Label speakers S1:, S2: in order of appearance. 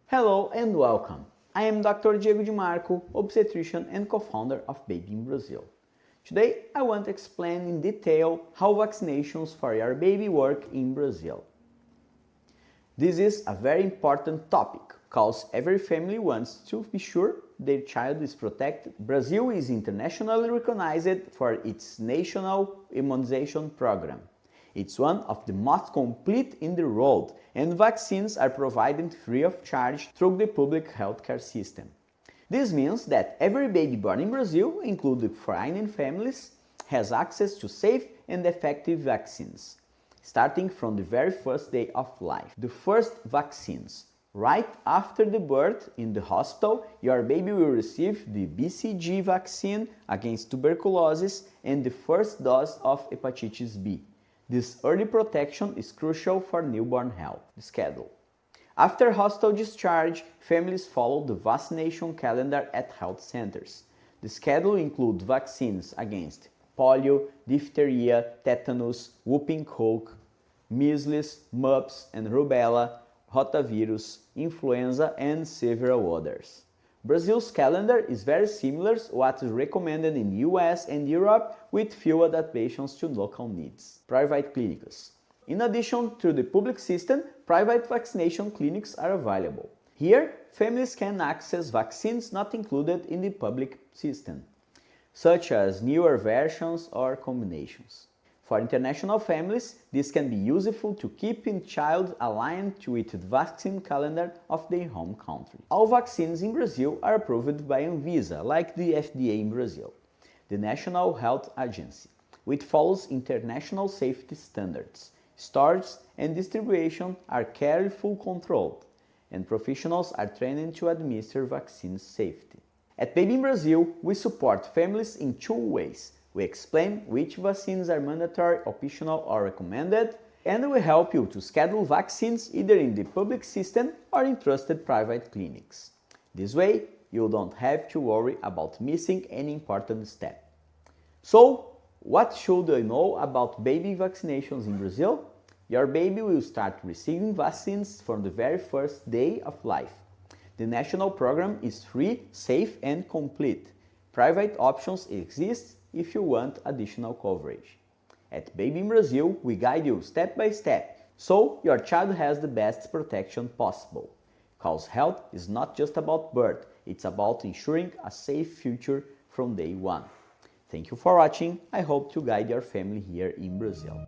S1: Hello and welcome. I am Dr. Diego Di Marco, obstetrician and co-founder of Baby in Brazil. Today I want to explain in detail how vaccinations for your baby work in Brazil. This is a very important topic because every family wants to be sure their child is protected. Brazil is internationally recognized for its national immunization program. It's one of the most complete in the world, and vaccines are provided free of charge through the public healthcare system. This means that every baby born in Brazil, including foreign families, has access to safe and effective vaccines, starting from the very first day of life. The first vaccines. Right after the birth in the hospital, your baby will receive the BCG vaccine against tuberculosis and the first dose of hepatitis B. This early protection is crucial for newborn health. The schedule. After hospital discharge, families follow the vaccination calendar at health centers. The schedule includes vaccines against polio, diphtheria, tetanus, whooping cough, measles, mumps and rubella, rotavirus, influenza and several others. Brazil's calendar is very similar to what is recommended in the US and Europe with few adaptations to local needs. Private clinics. In addition to the public system, private vaccination clinics are available. Here, families can access vaccines not included in the public system, such as newer versions or combinations. For international families, this can be useful to keep a child aligned with the vaccine calendar of their home country. All vaccines in Brazil are approved by Anvisa, like the FDA in Brazil, the National Health Agency, which follows international safety standards. Storage and distribution are carefully controlled, and professionals are trained to administer vaccines safely. At Baby in Brazil, we support families in two ways. We explain which vaccines are mandatory, optional or recommended, and we help you to schedule vaccines either in the public system or in trusted private clinics. This way, you don't have to worry about missing any important step. So, what should you know about baby vaccinations in Brazil? Your baby will start receiving vaccines from the very first day of life. The national program is free, safe and complete. Private options exist if you want additional coverage. At Baby in Brazil, we guide you step by step, so your child has the best protection possible. Because health is not just about birth, it's about ensuring a safe future from day one. Thank you for watching. I hope to guide your family here in Brazil.